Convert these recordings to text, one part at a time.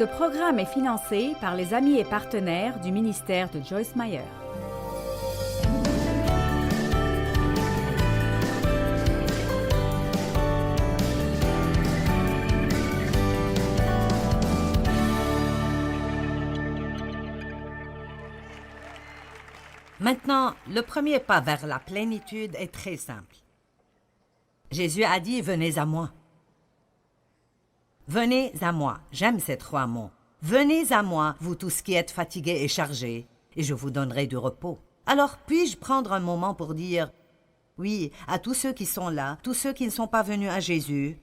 Ce programme est financé par les amis et partenaires du ministère de Joyce Meyer. Maintenant, le premier pas vers la plénitude est très simple. Jésus a dit « Venez à moi ». Venez à moi, j'aime ces trois mots. Venez à moi, vous tous qui êtes fatigués et chargés, et je vous donnerai du repos. Alors, puis-je prendre un moment pour dire oui à tous ceux qui sont là, tous ceux qui ne sont pas venus à Jésus?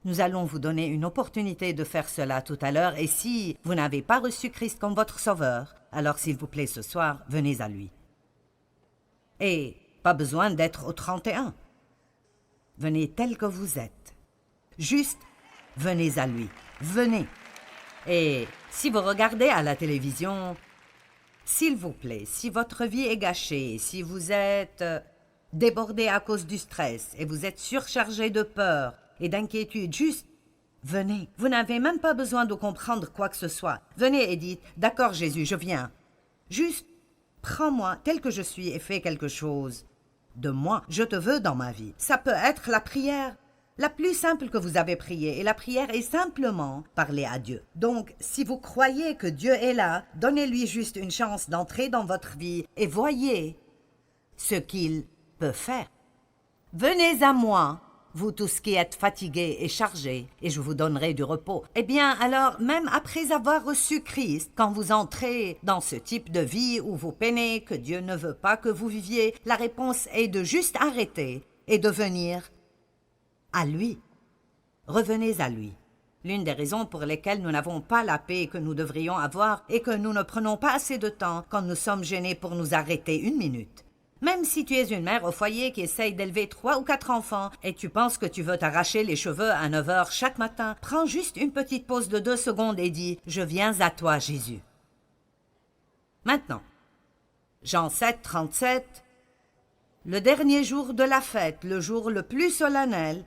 Nous allons vous donner une opportunité de faire cela tout à l'heure, et si vous n'avez pas reçu Christ comme votre sauveur, alors s'il vous plaît ce soir, venez à lui. Et pas besoin d'être au 31. Venez tel que vous êtes. Juste, venez à lui. Venez. Et si vous regardez à la télévision, s'il vous plaît, si votre vie est gâchée, si vous êtes débordé à cause du stress et vous êtes surchargé de peur et d'inquiétude, juste venez. Vous n'avez même pas besoin de comprendre quoi que ce soit. Venez et dites « D'accord Jésus, je viens. Juste, prends-moi tel que je suis et fais quelque chose de moi. Je te veux dans ma vie. » Ça peut être la prière la plus simple que vous avez priée. Et la prière est simplement parler à Dieu. Donc, si vous croyez que Dieu est là, donnez-lui juste une chance d'entrer dans votre vie et voyez ce qu'il peut faire. Venez à moi, vous tous qui êtes fatigués et chargés, et je vous donnerai du repos. Eh bien, alors, même après avoir reçu Christ, quand vous entrez dans ce type de vie où vous peinez, que Dieu ne veut pas que vous viviez, la réponse est de juste arrêter et de venir à lui. Revenez à lui. L'une des raisons pour lesquelles nous n'avons pas la paix que nous devrions avoir est que nous ne prenons pas assez de temps quand nous sommes gênés pour nous arrêter une minute. Même si tu es une mère au foyer qui essaye d'élever 3 ou 4 enfants et tu penses que tu veux t'arracher les cheveux à 9 heures chaque matin, prends juste une petite pause de 2 secondes et dis « Je viens à toi, Jésus ». Maintenant, Jean 7, 37, le dernier jour de la fête, le jour le plus solennel,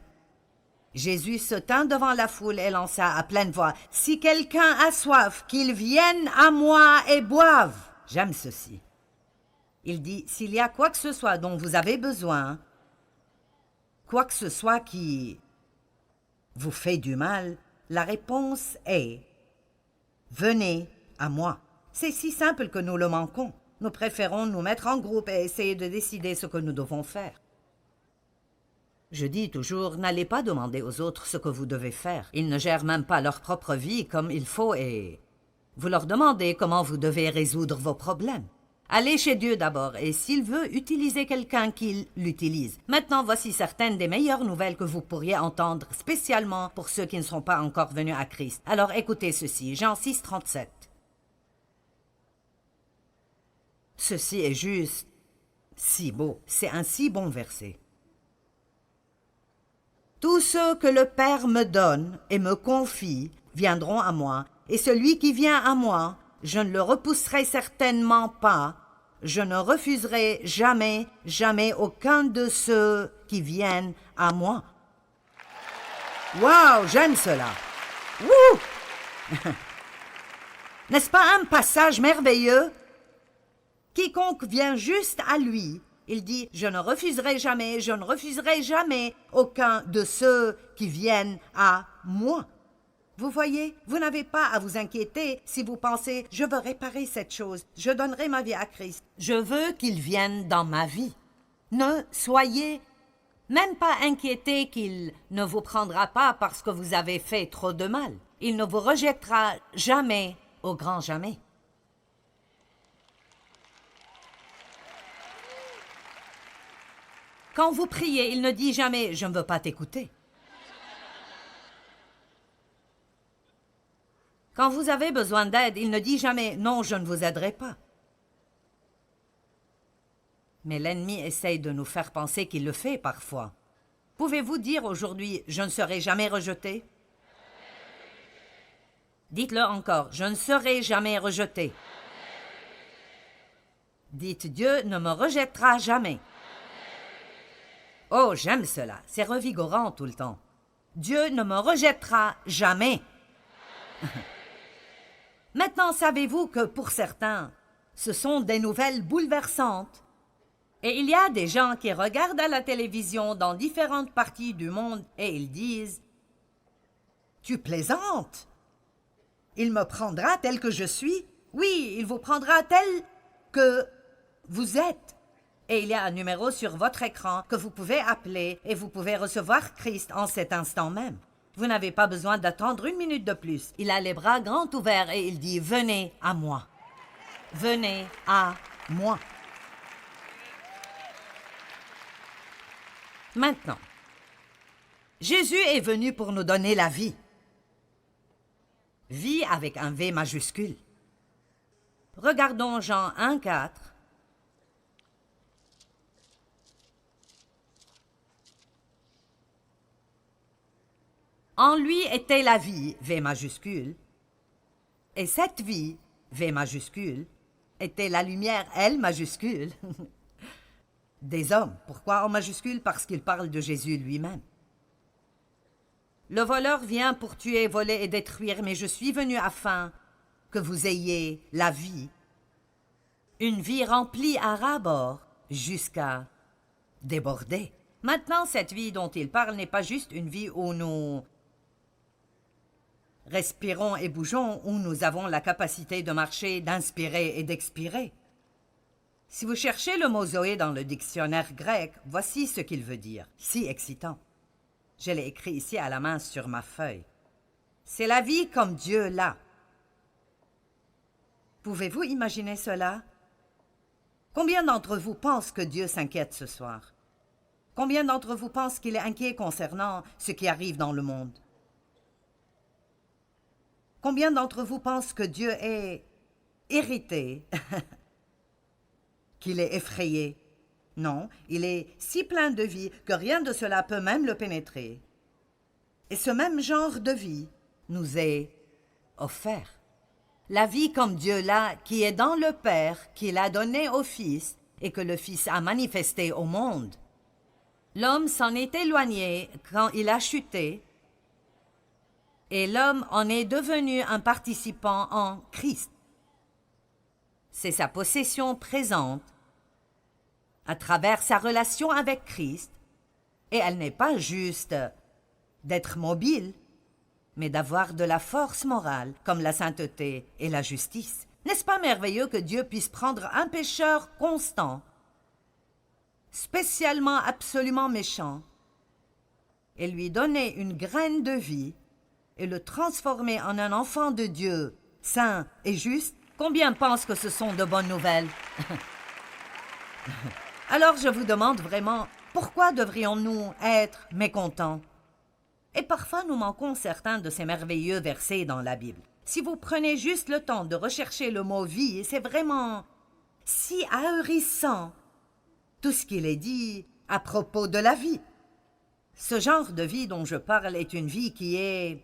Jésus se tint devant la foule et lança à pleine voix « Si quelqu'un a soif, qu'il vienne à moi et boive !» J'aime ceci. Il dit « S'il y a quoi que ce soit dont vous avez besoin, quoi que ce soit qui vous fait du mal, la réponse est « Venez à moi ». C'est si simple que nous le manquons. Nous préférons nous mettre en groupe et essayer de décider ce que nous devons faire. Je dis toujours, n'allez pas demander aux autres ce que vous devez faire. Ils ne gèrent même pas leur propre vie comme il faut et vous leur demandez comment vous devez résoudre vos problèmes. Allez chez Dieu d'abord et s'il veut utiliser quelqu'un, qu'il l'utilise. Maintenant, voici certaines des meilleures nouvelles que vous pourriez entendre, spécialement pour ceux qui ne sont pas encore venus à Christ. Alors écoutez ceci, Jean 6, 37. Ceci est juste si beau, c'est un si bon verset. Tous ceux que le Père me donne et me confie viendront à moi, et celui qui vient à moi, je ne le repousserai certainement pas, je ne refuserai jamais, jamais aucun de ceux qui viennent à moi. Wow, j'aime cela! Wouh! N'est-ce pas un passage merveilleux? Quiconque vient juste à lui, il dit « Je ne refuserai jamais aucun de ceux qui viennent à moi. » Vous voyez, vous n'avez pas à vous inquiéter si vous pensez « Je veux réparer cette chose, je donnerai ma vie à Christ. Je veux qu'il vienne dans ma vie. » Ne soyez même pas inquiétés qu'il ne vous prendra pas parce que vous avez fait trop de mal. Il ne vous rejettera jamais, au grand jamais. Quand vous priez, il ne dit jamais « Je ne veux pas t'écouter ». Quand vous avez besoin d'aide, il ne dit jamais « Non, je ne vous aiderai pas ». Mais l'ennemi essaye de nous faire penser qu'il le fait parfois. Pouvez-vous dire aujourd'hui « Je ne serai jamais rejeté » Dites-le encore « Je ne serai jamais rejeté ». Dites « Dieu ne me rejettera jamais ». Oh, j'aime cela, c'est revigorant tout le temps. Dieu ne me rejettera jamais. Maintenant, savez-vous que pour certains, ce sont des nouvelles bouleversantes. Et il y a des gens qui regardent à la télévision dans différentes parties du monde et ils disent « Tu plaisantes? Il me prendra tel que je suis? Oui, il vous prendra tel que vous êtes. » Et il y a un numéro sur votre écran que vous pouvez appeler et vous pouvez recevoir Christ en cet instant même. Vous n'avez pas besoin d'attendre 1 minute de plus. Il a les bras grands ouverts et il dit « Venez à moi. Venez à moi. » Maintenant, Jésus est venu pour nous donner la vie. Vie avec un V majuscule. Regardons Jean 1,4. En lui était la vie, V majuscule, et cette vie, V majuscule, était la lumière, L majuscule, des hommes. Pourquoi en majuscule? Parce qu'il parle de Jésus lui-même. Le voleur vient pour tuer, voler et détruire, mais je suis venu afin que vous ayez la vie, une vie remplie à ras-bord jusqu'à déborder. Maintenant, cette vie dont il parle n'est pas juste une vie où nous respirons et bougeons, où nous avons la capacité de marcher, d'inspirer et d'expirer. Si vous cherchez le mot Zoé dans le dictionnaire grec, voici ce qu'il veut dire. Si excitant. Je l'ai écrit ici à la main sur ma feuille. C'est la vie comme Dieu l'a. Pouvez-vous imaginer cela? Combien d'entre vous pensent que Dieu s'inquiète ce soir? Combien d'entre vous pensent qu'il est inquiet concernant ce qui arrive dans le monde? Combien d'entre vous pensent que Dieu est irrité, qu'il est effrayé? Non, il est si plein de vie que rien de cela peut même le pénétrer. Et ce même genre de vie nous est offert. La vie comme Dieu l'a, qui est dans le Père, qu'il a donné au Fils et que le Fils a manifesté au monde. L'homme s'en est éloigné quand il a chuté, et l'homme en est devenu un participant en Christ. C'est sa possession présente à travers sa relation avec Christ, et elle n'est pas juste d'être mobile, mais d'avoir de la force morale, comme la sainteté et la justice. N'est-ce pas merveilleux que Dieu puisse prendre un pécheur constant, spécialement absolument méchant, et lui donner une graine de vie, et le transformer en un enfant de Dieu, saint et juste? Combien pensent que ce sont de bonnes nouvelles? Alors je vous demande vraiment, pourquoi devrions-nous être mécontents? Et parfois nous manquons certains de ces merveilleux versets dans la Bible. Si vous prenez juste le temps de rechercher le mot « vie », c'est vraiment si ahurissant tout ce qu'il est dit à propos de la vie. Ce genre de vie dont je parle est une vie qui est...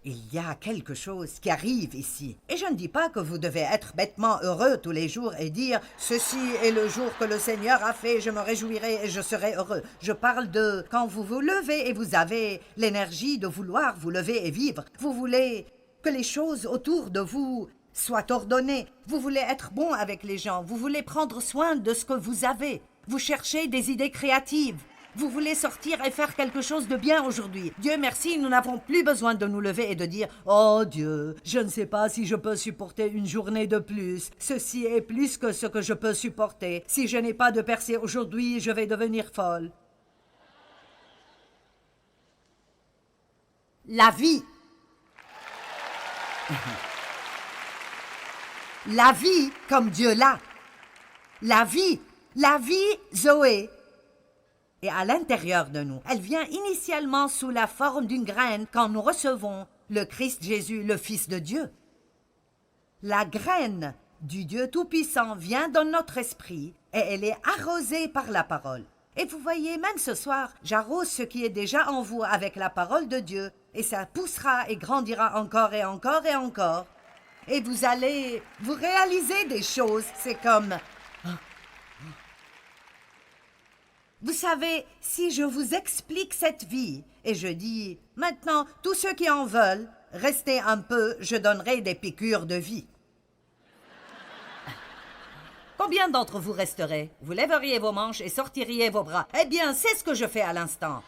Il y a quelque chose qui arrive ici. Et je ne dis pas que vous devez être bêtement heureux tous les jours et dire « Ceci est le jour que le Seigneur a fait, je me réjouirai et je serai heureux ». Je parle de quand vous vous levez et vous avez l'énergie de vouloir vous lever et vivre. Vous voulez que les choses autour de vous soient ordonnées. Vous voulez être bon avec les gens. Vous voulez prendre soin de ce que vous avez. Vous cherchez des idées créatives. Vous voulez sortir et faire quelque chose de bien aujourd'hui. Dieu merci, nous n'avons plus besoin de nous lever et de dire « Oh Dieu, je ne sais pas si je peux supporter une journée de plus. Ceci est plus que ce que je peux supporter. Si je n'ai pas de percée aujourd'hui, je vais devenir folle. » La vie. La vie comme Dieu l'a. La vie Zoé. Et à l'intérieur de nous, elle vient initialement sous la forme d'une graine quand nous recevons le Christ Jésus, le Fils de Dieu. La graine du Dieu Tout-Puissant vient dans notre esprit et elle est arrosée par la parole. Et vous voyez, même ce soir, j'arrose ce qui est déjà en vous avec la parole de Dieu et ça poussera et grandira encore et encore et encore. Et vous allez vous réaliser des choses, c'est comme... Vous savez, si je vous explique cette vie, et je dis, maintenant, tous ceux qui en veulent, restez un peu, je donnerai des piqûres de vie. Combien d'entre vous resteraient? Vous lèveriez vos manches et sortiriez vos bras. Eh bien, c'est ce que je fais à l'instant.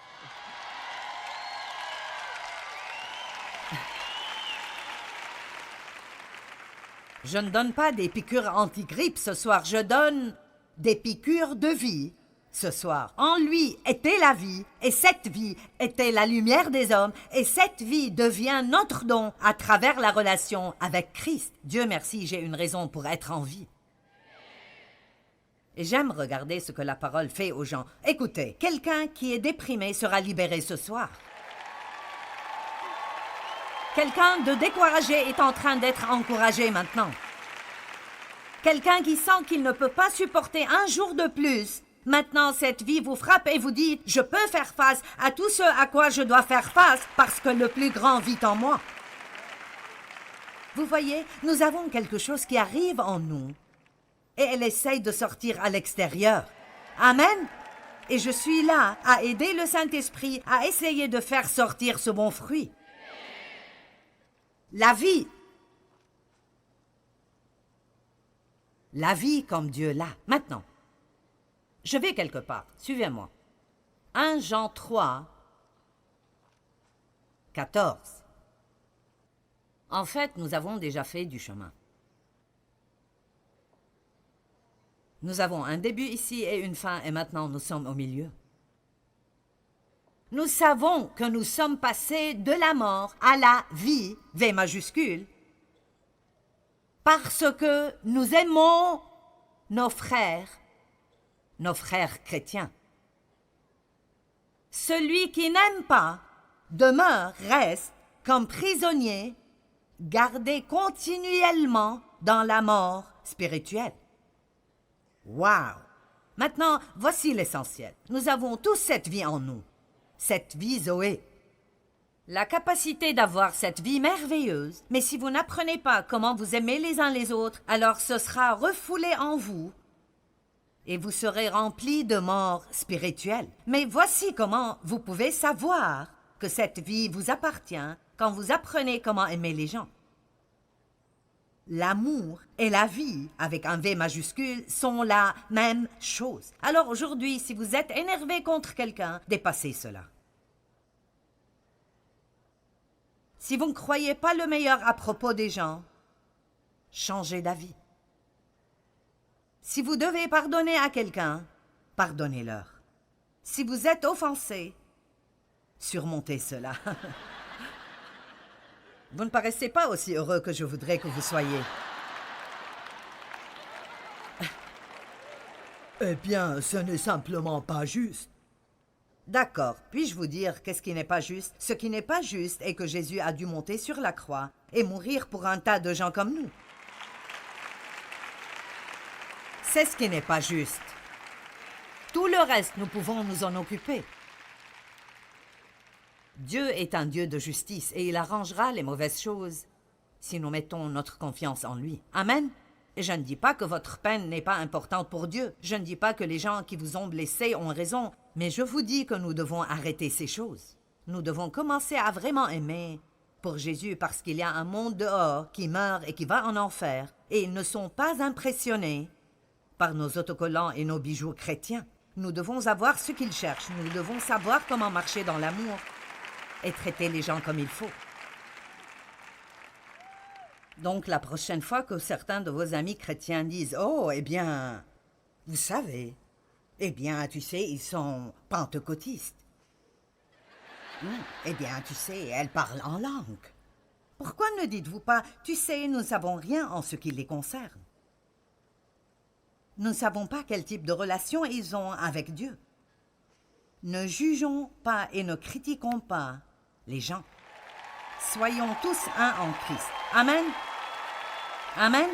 Je ne donne pas des piqûres anti-grippe ce soir, je donne des piqûres de vie ce soir. En lui était la vie, et cette vie était la lumière des hommes, et cette vie devient notre don à travers la relation avec Christ. Dieu merci, j'ai une raison pour être en vie. Et j'aime regarder ce que la parole fait aux gens. Écoutez, quelqu'un qui est déprimé sera libéré ce soir. Quelqu'un de découragé est en train d'être encouragé maintenant. Quelqu'un qui sent qu'il ne peut pas supporter un jour de plus. Maintenant, cette vie vous frappe et vous dites « Je peux faire face à tout ce à quoi je dois faire face parce que le plus grand vit en moi. » Vous voyez, nous avons quelque chose qui arrive en nous et elle essaye de sortir à l'extérieur. Amen. Et je suis là à aider le Saint-Esprit à essayer de faire sortir ce bon fruit. La vie. La vie comme Dieu l'a. Maintenant, je vais quelque part. Suivez-moi. 1 Jean 3, 14. En fait, nous avons déjà fait du chemin. Nous avons un début ici et une fin, et maintenant nous sommes au milieu. Nous savons que nous sommes passés de la mort à la vie, V majuscule, parce que nous aimons nos frères chrétiens. Celui qui n'aime pas reste comme prisonnier, gardé continuellement dans la mort spirituelle. Wow! Maintenant, voici l'essentiel. Nous avons tous cette vie en nous. Cette vie Zoé. La capacité d'avoir cette vie merveilleuse, mais si vous n'apprenez pas comment vous aimer les uns les autres, alors ce sera refoulé en vous et vous serez remplis de mort spirituelle. Mais voici comment vous pouvez savoir que cette vie vous appartient quand vous apprenez comment aimer les gens. L'amour et la vie, avec un V majuscule, sont la même chose. Alors aujourd'hui, si vous êtes énervé contre quelqu'un, dépassez cela. Si vous ne croyez pas le meilleur à propos des gens, changez d'avis. Si vous devez pardonner à quelqu'un, pardonnez-leur. Si vous êtes offensé, surmontez cela. Vous ne paraissez pas aussi heureux que je voudrais que vous soyez. Eh bien, ce n'est simplement pas juste. D'accord, puis-je vous dire qu'est-ce qui n'est pas juste? Ce qui n'est pas juste est que Jésus a dû monter sur la croix et mourir pour un tas de gens comme nous. C'est ce qui n'est pas juste. Tout le reste, nous pouvons nous en occuper. Dieu est un Dieu de justice et il arrangera les mauvaises choses si nous mettons notre confiance en lui. Amen. Et je ne dis pas que votre peine n'est pas importante pour Dieu. Je ne dis pas que les gens qui vous ont blessé ont raison. Mais je vous dis que nous devons arrêter ces choses. Nous devons commencer à vraiment aimer pour Jésus parce qu'il y a un monde dehors qui meurt et qui va en enfer. Et ils ne sont pas impressionnés par nos autocollants et nos bijoux chrétiens. Nous devons avoir ce qu'ils cherchent. Nous devons savoir comment marcher dans l'amour et traiter les gens comme il faut. Donc, la prochaine fois que certains de vos amis chrétiens disent « Oh, eh bien, vous savez, eh bien, tu sais, ils sont pentecôtistes. Eh bien, tu sais, elles parlent en langue. » Pourquoi ne dites-vous pas « Tu sais, nous ne savons rien en ce qui les concerne. Nous ne savons pas quel type de relation ils ont avec Dieu. » Ne jugeons pas et ne critiquons pas les gens. Soyons tous un en Christ. Amen. Amen.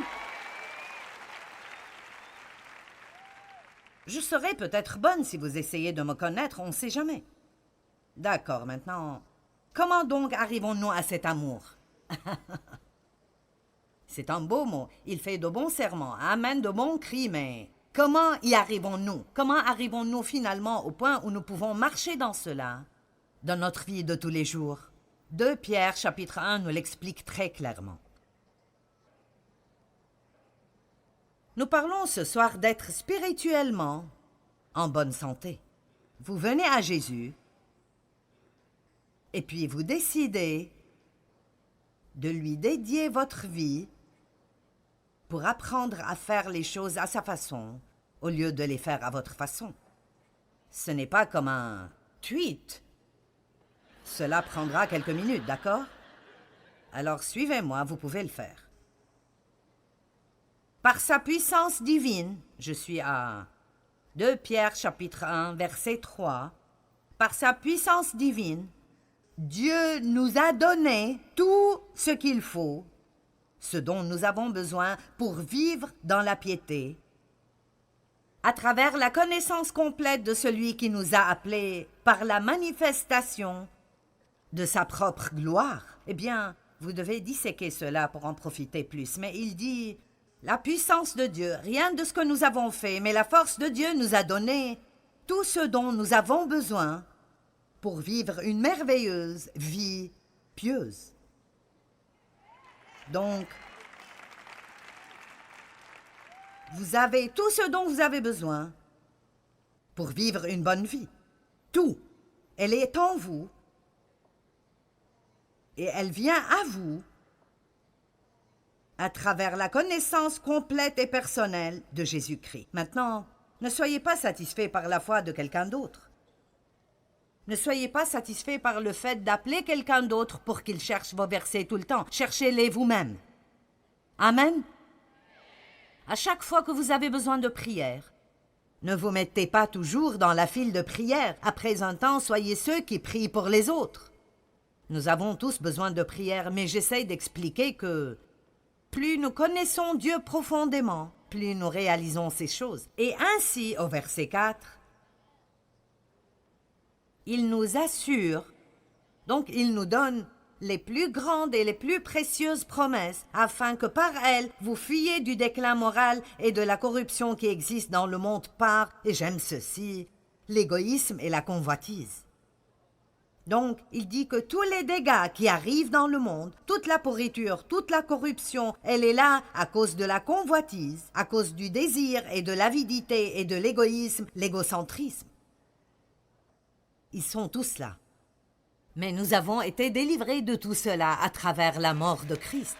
Je serai peut-être bonne si vous essayez de me connaître, on ne sait jamais. D'accord, maintenant, comment donc arrivons-nous à cet amour? C'est un beau mot. Il fait de bons serments, amène de bons cris, mais comment y arrivons-nous? Comment arrivons-nous finalement au point où nous pouvons marcher dans cela, dans notre vie de tous les jours? 2 Pierre chapitre 1 nous l'explique très clairement. Nous parlons ce soir d'être spirituellement en bonne santé. Vous venez à Jésus et puis vous décidez de lui dédier votre vie pour apprendre à faire les choses à sa façon au lieu de les faire à votre façon. Ce n'est pas comme un tweet. Cela prendra quelques minutes, d'accord? Alors suivez-moi, vous pouvez le faire. Par sa puissance divine, je suis à 2 Pierre chapitre 1 verset 3. Par sa puissance divine, Dieu nous a donné tout ce qu'il faut, ce dont nous avons besoin pour vivre dans la piété, à travers la connaissance complète de celui qui nous a appelés par la manifestation de sa propre gloire. Eh bien, vous devez disséquer cela pour en profiter plus. Mais il dit, la puissance de Dieu, rien de ce que nous avons fait, mais la force de Dieu nous a donné tout ce dont nous avons besoin pour vivre une merveilleuse vie pieuse. Donc, vous avez tout ce dont vous avez besoin pour vivre une bonne vie. Tout. Elle est en vous et elle vient à vous à travers la connaissance complète et personnelle de Jésus-Christ. Maintenant, ne soyez pas satisfaits par la foi de quelqu'un d'autre. Ne soyez pas satisfaits par le fait d'appeler quelqu'un d'autre pour qu'il cherche vos versets tout le temps. Cherchez-les vous-même. Amen. À chaque fois que vous avez besoin de prière, ne vous mettez pas toujours dans la file de prière. Après un temps, soyez ceux qui prient pour les autres. Nous avons tous besoin de prière, mais j'essaie d'expliquer que plus nous connaissons Dieu profondément, plus nous réalisons ces choses. Et ainsi, au verset 4, il nous assure, donc il nous donne les plus grandes et les plus précieuses promesses, afin que par elles, vous fuyiez du déclin moral et de la corruption qui existe dans le monde par, et j'aime ceci, l'égoïsme et la convoitise. Donc, il dit que tous les dégâts qui arrivent dans le monde, toute la pourriture, toute la corruption, elle est là à cause de la convoitise, à cause du désir et de l'avidité et de l'égoïsme, l'égocentrisme. Ils sont tous là. Mais nous avons été délivrés de tout cela à travers la mort de Christ.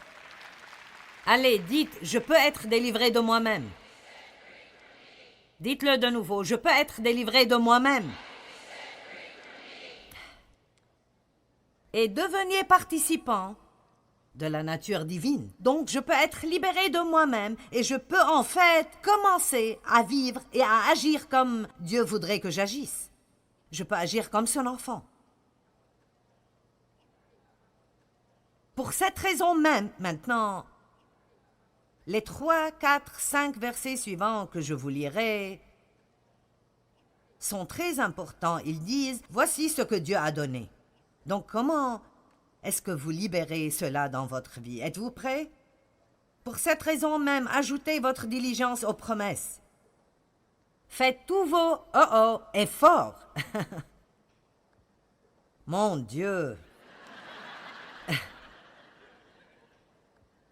Allez, dites, je peux être délivré de moi-même. Dites-le de nouveau, je peux être délivré de moi-même. Et deveniez participants de la nature divine. Donc, je peux être libéré de moi-même et je peux en fait commencer à vivre et à agir comme Dieu voudrait que j'agisse. Je peux agir comme son enfant. Pour cette raison même, maintenant, les 3, 4, 5 versets suivants que je vous lirai sont très importants. Ils disent, voici ce que Dieu a donné. Donc comment est-ce que vous libérez cela dans votre vie? Êtes-vous prêts? Pour cette raison même, ajoutez votre diligence aux promesses. Faites tous vos efforts. Mon Dieu!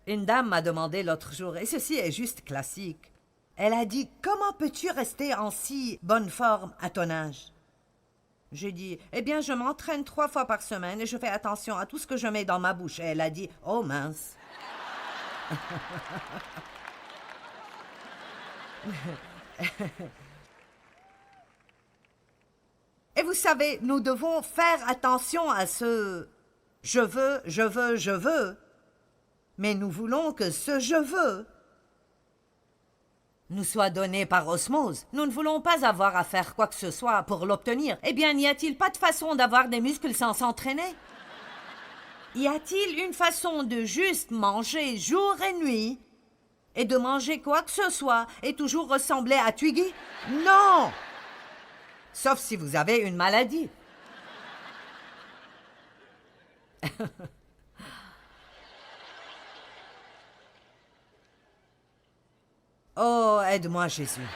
Une dame m'a demandé l'autre jour, et ceci est juste classique. Elle a dit, comment peux-tu rester en si bonne forme à ton âge? J'ai dit, eh bien, je m'entraîne 3 fois par semaine et je fais attention à tout ce que je mets dans ma bouche. Et elle a dit, oh mince. Et vous savez, nous devons faire attention à ce je veux, mais nous voulons que ce je veux nous soit donné par osmose. Nous ne voulons pas avoir à faire quoi que ce soit pour l'obtenir. Eh bien, n'y a-t-il pas de façon d'avoir des muscles sans s'entraîner? Y a-t-il une façon de juste manger jour et nuit et de manger quoi que ce soit et toujours ressembler à Twiggy? Non! Sauf si vous avez une maladie. Oh, aide-moi, Jésus.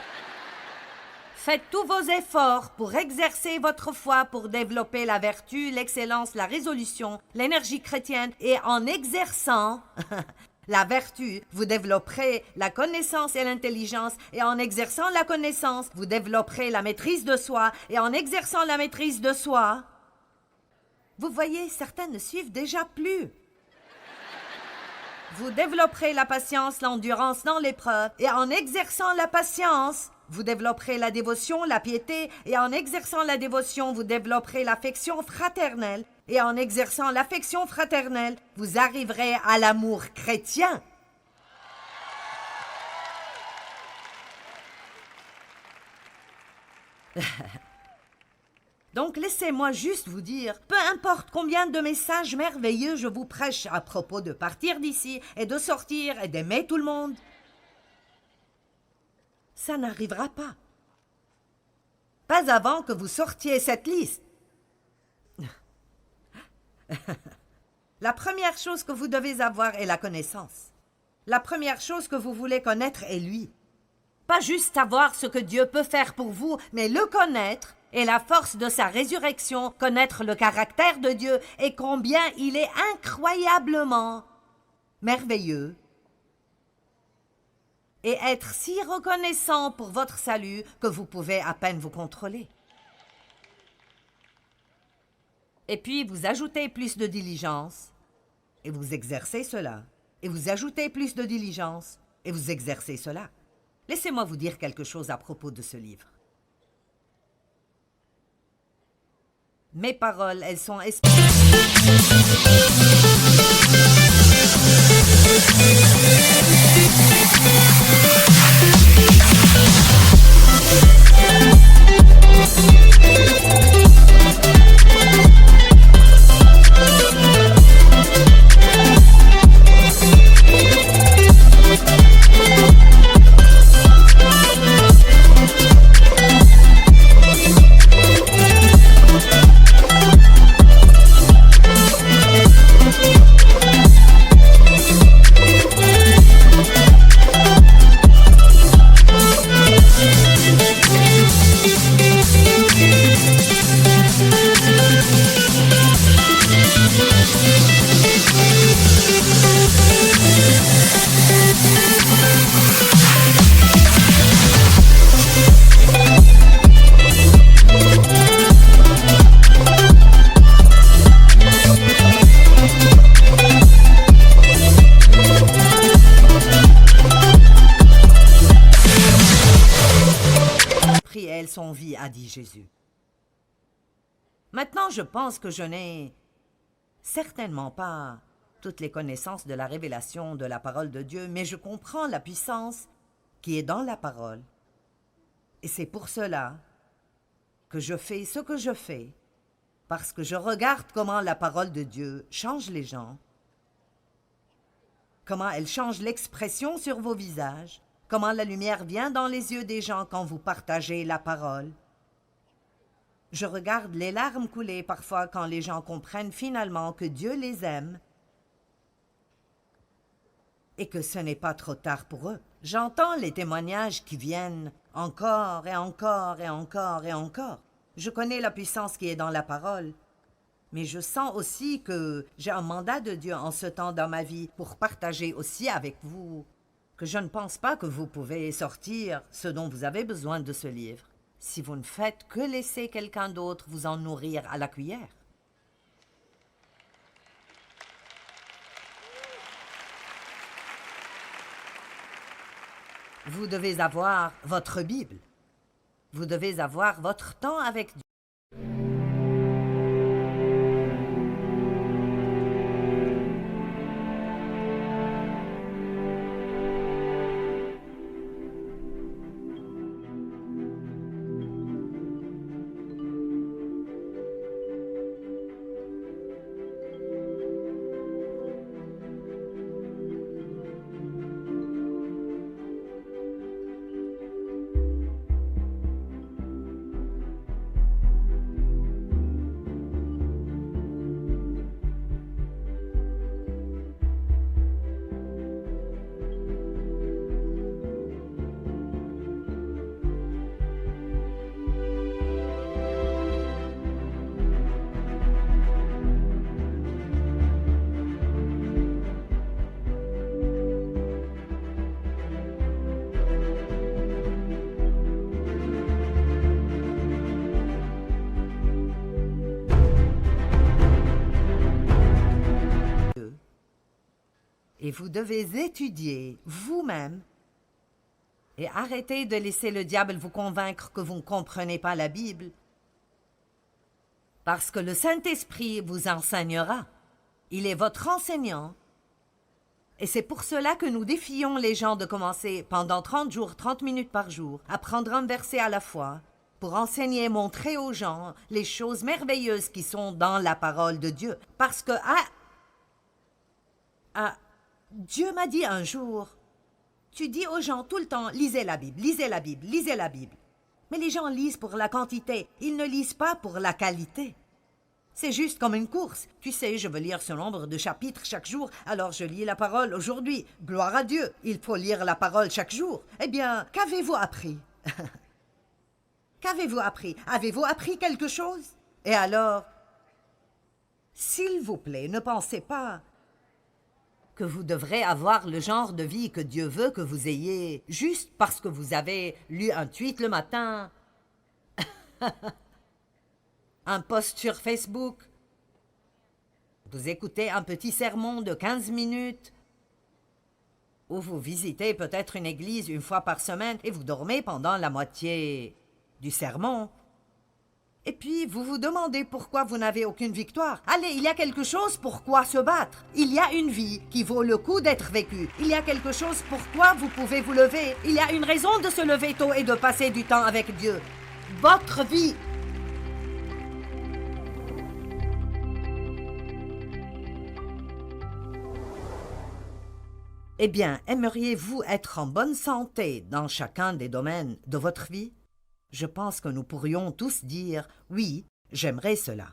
Faites tous vos efforts pour exercer votre foi, pour développer la vertu, l'excellence, la résolution, l'énergie chrétienne, et en exerçant la vertu, vous développerez la connaissance et l'intelligence, et en exerçant la connaissance, vous développerez la maîtrise de soi, et en exerçant la maîtrise de soi, vous voyez, certains ne suivent déjà plus. Vous développerez la patience, l'endurance dans l'épreuve, et en exerçant la patience, vous développerez la dévotion, la piété, et en exerçant la dévotion, vous développerez l'affection fraternelle, et en exerçant l'affection fraternelle, vous arriverez à l'amour chrétien. Donc laissez-moi juste vous dire, peu importe combien de messages merveilleux je vous prêche à propos de partir d'ici et de sortir et d'aimer tout le monde, ça n'arrivera pas. Pas avant que vous sortiez cette liste. La première chose que vous devez avoir est la connaissance. La première chose que vous voulez connaître est lui. Pas juste savoir ce que Dieu peut faire pour vous, mais le connaître et la force de sa résurrection, connaître le caractère de Dieu et combien il est incroyablement merveilleux. Et être si reconnaissant pour votre salut que vous pouvez à peine vous contrôler. Et puis vous ajoutez plus de diligence et vous exercez cela. Et vous ajoutez plus de diligence et vous exercez cela. Laissez-moi vous dire quelque chose à propos de ce livre. Mes paroles, elles sont son vie, a dit Jésus. Maintenant, je pense que je n'ai certainement pas toutes les connaissances de la révélation de la parole de Dieu, mais je comprends la puissance qui est dans la parole. Et c'est pour cela que je fais ce que je fais, parce que je regarde comment la parole de Dieu change les gens, comment elle change l'expression sur vos visages, comment la lumière vient dans les yeux des gens quand vous partagez la parole. Je regarde les larmes couler parfois quand les gens comprennent finalement que Dieu les aime et que ce n'est pas trop tard pour eux. J'entends les témoignages qui viennent encore et encore et encore et encore. Je connais la puissance qui est dans la parole, mais je sens aussi que j'ai un mandat de Dieu en ce temps dans ma vie pour partager aussi avec vous que je ne pense pas que vous pouvez sortir ce dont vous avez besoin de ce livre si vous ne faites que laisser quelqu'un d'autre vous en nourrir à la cuillère. Vous devez avoir votre Bible. Vous devez avoir votre temps avec Dieu. Et vous devez étudier vous-même et arrêter de laisser le diable vous convaincre que vous ne comprenez pas la Bible. Parce que le Saint-Esprit vous enseignera. Il est votre enseignant. Et c'est pour cela que nous défions les gens de commencer pendant 30 jours, 30 minutes par jour, à prendre un verset à la fois, pour enseigner et montrer aux gens les choses merveilleuses qui sont dans la parole de Dieu. Parce que Dieu m'a dit un jour, tu dis aux gens tout le temps, lisez la Bible, lisez la Bible, lisez la Bible. Mais les gens lisent pour la quantité, ils ne lisent pas pour la qualité. C'est juste comme une course. Tu sais, je veux lire ce nombre de chapitres chaque jour, alors je lis la parole aujourd'hui. Gloire à Dieu, il faut lire la parole chaque jour. Eh bien, qu'avez-vous appris? Qu'avez-vous appris? Avez-vous appris quelque chose? Et alors, s'il vous plaît, ne pensez pas que vous devrez avoir le genre de vie que Dieu veut que vous ayez juste parce que vous avez lu un tweet le matin, un post sur Facebook, vous écoutez un petit sermon de 15 minutes, ou vous visitez peut-être une église une fois par semaine et vous dormez pendant la moitié du sermon. Et puis, vous vous demandez pourquoi vous n'avez aucune victoire. Allez, il y a quelque chose pour quoi se battre. Il y a une vie qui vaut le coup d'être vécue. Il y a quelque chose pour quoi vous pouvez vous lever. Il y a une raison de se lever tôt et de passer du temps avec Dieu. Votre vie. Eh bien, aimeriez-vous être en bonne santé dans chacun des domaines de votre vie? Je pense que nous pourrions tous dire « Oui, j'aimerais cela ».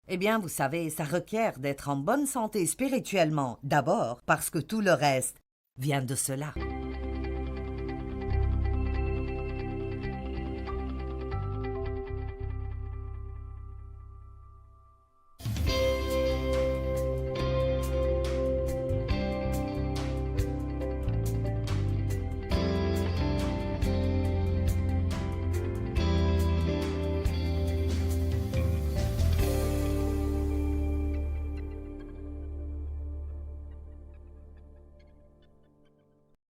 Eh bien, vous savez, ça requiert d'être en bonne santé spirituellement, d'abord parce que tout le reste vient de cela.